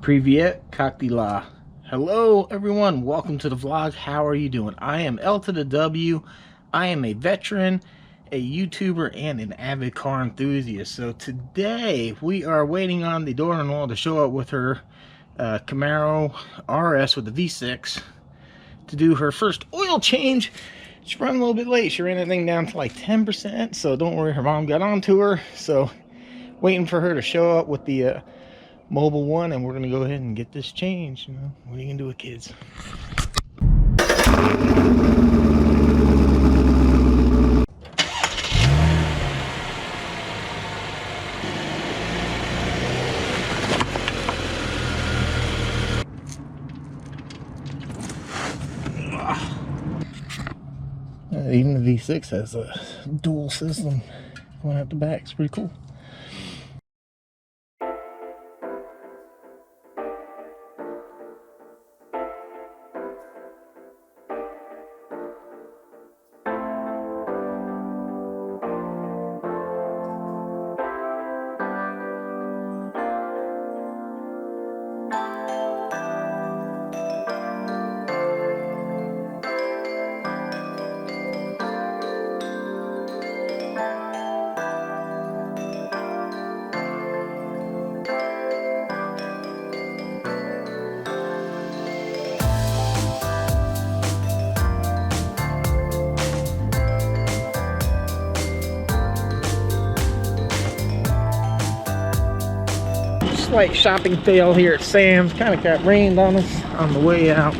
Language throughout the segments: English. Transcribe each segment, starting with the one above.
Privyet Kaktila. Hello everyone, welcome to the vlog. How are you doing? I am L to the W. I am a veteran, a YouTuber, and an avid car enthusiast. So today we are waiting on the daughter-in-law to show up with her Camaro RS with the V6 to do her first oil change. She ran a little bit late. She ran that thing down to like 10%, so don't worry, her mom got on to her. So waiting for her to show up with the mobile one, and we're gonna go ahead and get this changed. You know, what are you gonna do with kids? Even the V6 has a dual system going out the back. It's pretty cool. Slight shopping fail here at Sam's. Kind of got rained on us on the way out.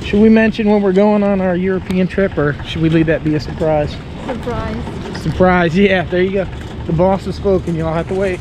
Should we mention when we're going on our European trip, or should we leave that be a surprise? Surprise. Surprise, yeah, there you go. The boss has spoken, you all have to wait.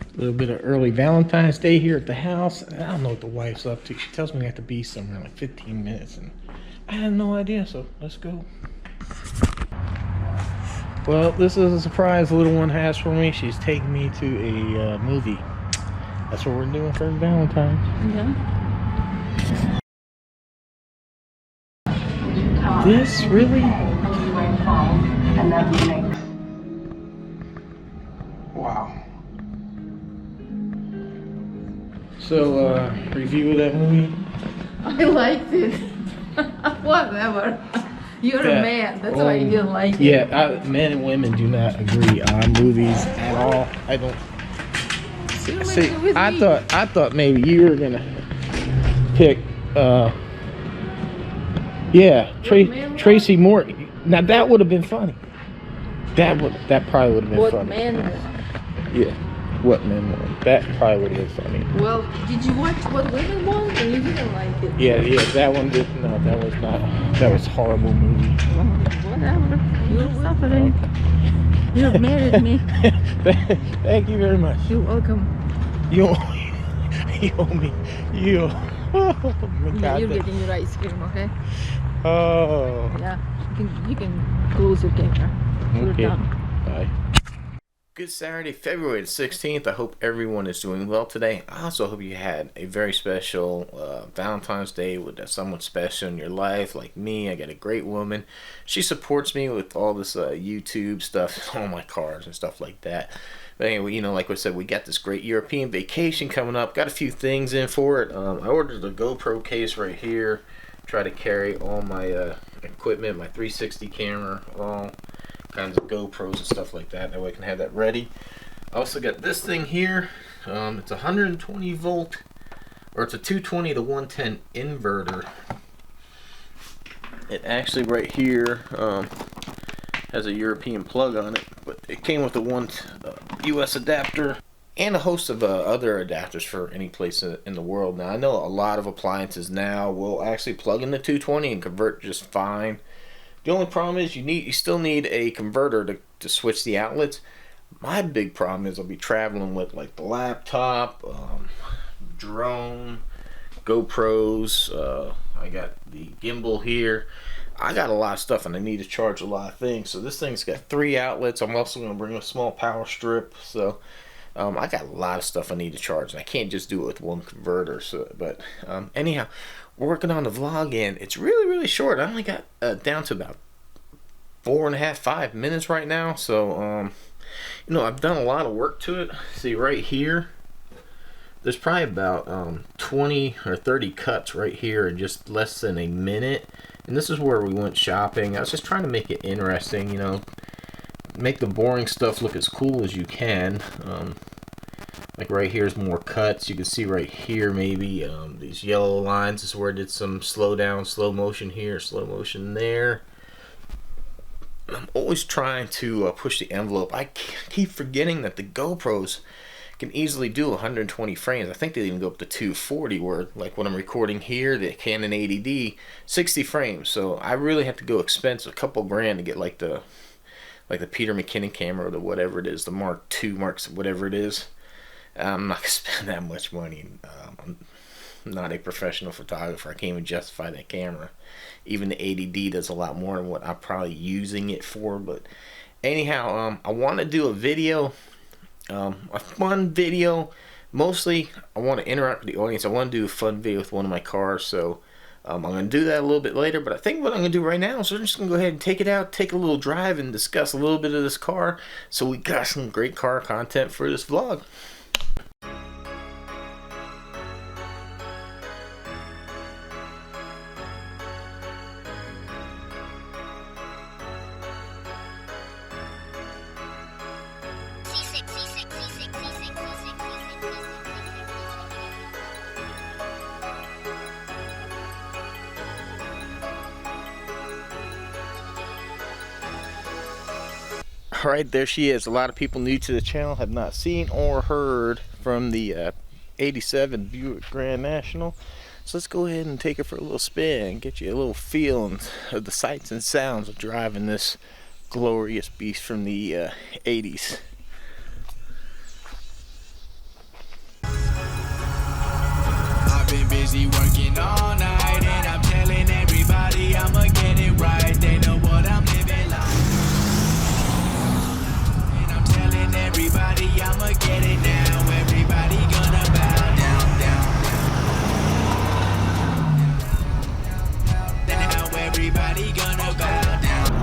A little bit of early Valentine's Day here at the house. I don't know what the wife's up to. She tells me I have to be somewhere in like 15 minutes, and I had no idea, so let's go. Well, this is a surprise the little one has for me. She's taking me to a movie. That's what we're doing for Valentine's. Yeah. This really? Wow. So, review of that movie? I liked it. Whatever. You're a man, that's why you didn't like it. Yeah, men and women do not agree on movies at all. I don't. See, I thought maybe you were gonna pick. Yeah, Tracy Morgan. Now that would have been funny. That probably would have been funny. What man? Yeah. What men want. That probably would have been funny. Well, did you watch What Women Want, or you didn't like it? Yeah, that one did. No, that was not. That was a horrible movie. Well, whatever. You're suffering. You married me. Thank you very much. You're welcome. You owe me. You. Oh my God. You're getting your ice cream, okay? Oh. Yeah. You can close your camera. You're Okay. done. Bye. Good Saturday, February the 16th. I hope everyone is doing well today. I also hope you had a very special Valentine's Day with someone special in your life, like me. I got a great woman. She supports me with all this YouTube stuff, all my cars and stuff like that. But anyway, you know, like I said, we got this great European vacation coming up. Got a few things in for it. I ordered the GoPro case right here. try to carry all my equipment, my 360 camera, all kinds of GoPros and stuff like that. That way I can have that ready. I also got this thing here. It's a 120 volt, or it's a 220 to 110 inverter. It actually right here has a European plug on it, but it came with a one US adapter and a host of other adapters for any place in the world. Now I know a lot of appliances now will actually plug in the 220 and convert just fine. The only problem is you still need a converter to switch the outlets. My big problem is I'll be traveling with like the laptop, drone, GoPros. I got the gimbal here. I got a lot of stuff and I need to charge a lot of things. So this thing's got 3 outlets. I'm also going to bring a small power strip. So I got a lot of stuff I need to charge. And I can't just do it with one converter. So, but anyhow, we're working on the vlog and it's really, really short. I only got down to about 4.5, 5 minutes right now. So, you know, I've done a lot of work to it. See right here, there's probably about 20 or 30 cuts right here in just less than a minute. And this is where we went shopping. I was just trying to make it interesting, you know, make the boring stuff look as cool as you can. Like right here's more cuts. You can see right here maybe these yellow lines. This is where I did some slow down, slow motion here, slow motion there. I'm always trying to push the envelope. I keep forgetting that the GoPros can easily do 120 frames. I think they even go up to 240, where like when I'm recording here, the Canon 80D, 60 frames. So I really have to go expensive, a couple grand to get like the Peter McKinnon camera or the whatever it is, the Mark II, whatever it is. I'm not gonna spend that much money. I'm not a professional photographer. I can't even justify that camera. Even the 80D does a lot more than what I'm probably using it for. But anyhow, I want to do a video. A fun video. Mostly I want to interact with the audience. I want to do a fun video with one of my cars, so I'm going to do that a little bit later. But I think what I'm going to do right now is we're just going to go ahead and take it out, take a little drive, and discuss a little bit of this car, so we got some great car content for this vlog. Alright, there she is. A lot of people new to the channel have not seen or heard from the 87 Buick Grand National. So let's go ahead and take it for a little spin and get you a little feel of the sights and sounds of driving this glorious beast from the 80s. I've been busy working all night and I'm telling everybody I'ma get it right. They know what I'm living like. Everybody, I'ma get it now. Everybody gonna bow down, down, down. Now everybody gonna bow down.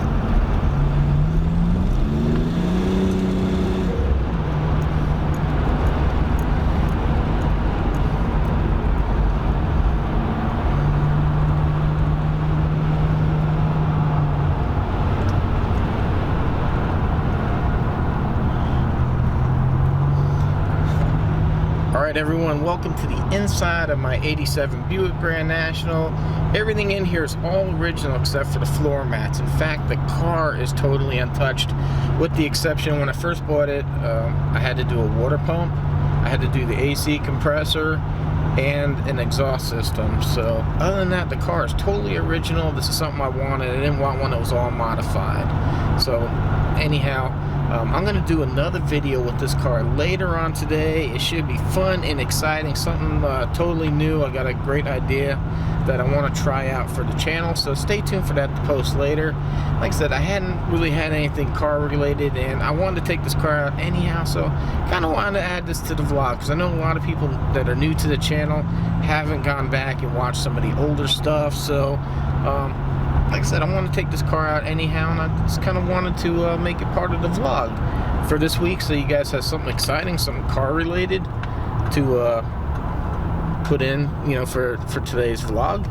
Alright everyone, welcome to the inside of my 87 Buick Grand National. Everything in here is all original except for the floor mats. In fact, the car is totally untouched, with the exception when I first bought it, I had to do a water pump, I had to do the AC compressor, and an exhaust system. So other than that, the car is totally original. This is something I wanted. I didn't want one that was all modified. So anyhow, I'm going to do another video with this car later on today. It should be fun and exciting, something totally new. I got a great idea that I want to try out for the channel, so stay tuned for that to post later. Like I said, I hadn't really had anything car related, and I wanted to take this car out anyhow, so kind of wanted to add this to the vlog, because I know a lot of people that are new to the channel haven't gone back and watched some of the older stuff. So like I said, I want to take this car out anyhow, and I just kind of wanted to make it part of the vlog for this week, so you guys have something exciting, something car related to put in, you know, for today's vlog.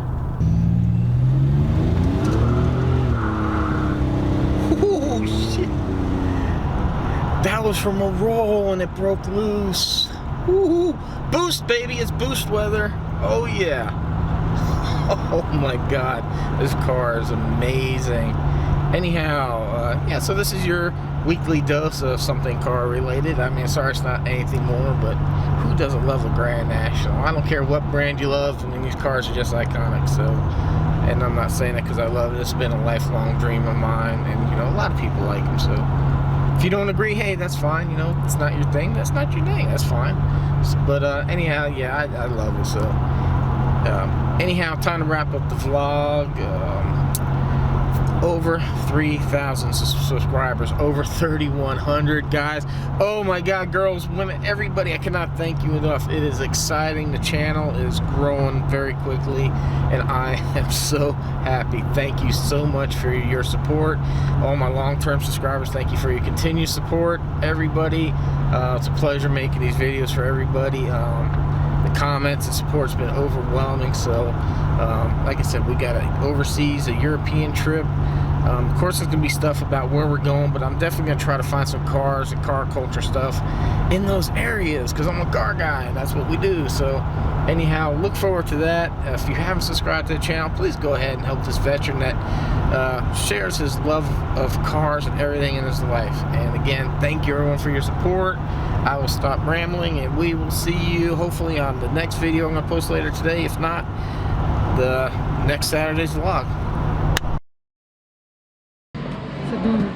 Oh shit. That was from a roll and it broke loose. Woo-hoo. Boost, baby, it's boost weather. Oh yeah. Oh my god, this car is amazing. Anyhow, yeah, so this is your weekly dose of something car related. I mean, sorry it's not anything more, but who doesn't love a Grand National? I don't care what brand you love. I mean, these cars are just iconic. So, and I'm not saying it because I love it. It's been a lifelong dream of mine, and you know, a lot of people like them. So if you don't agree, hey, that's fine. You know, it's not your thing. That's not your thing. That's fine. But anyhow, yeah, I love it. So anyhow, time to wrap up the vlog. Over 3,000 subscribers, over 3,100 guys. Oh my god, girls, women, everybody, I cannot thank you enough. It is exciting. The channel is growing very quickly and I am so happy. Thank you so much for your support. All my long-term subscribers, thank you for your continued support. Everybody, it's a pleasure making these videos for everybody. The comments and support's been overwhelming. So like I said, we got a European trip. Of course there's gonna be stuff about where we're going, but I'm definitely gonna try to find some cars and car culture stuff in those areas because I'm a car guy and that's what we do. So anyhow, look forward to that. If you haven't subscribed to the channel, please go ahead and help this veteran that shares his love of cars and everything in his life. And again, thank you everyone for your support. I will stop rambling and we will see you hopefully on the next video I'm gonna post later today. If not, the next Saturday's vlog. Sa doon,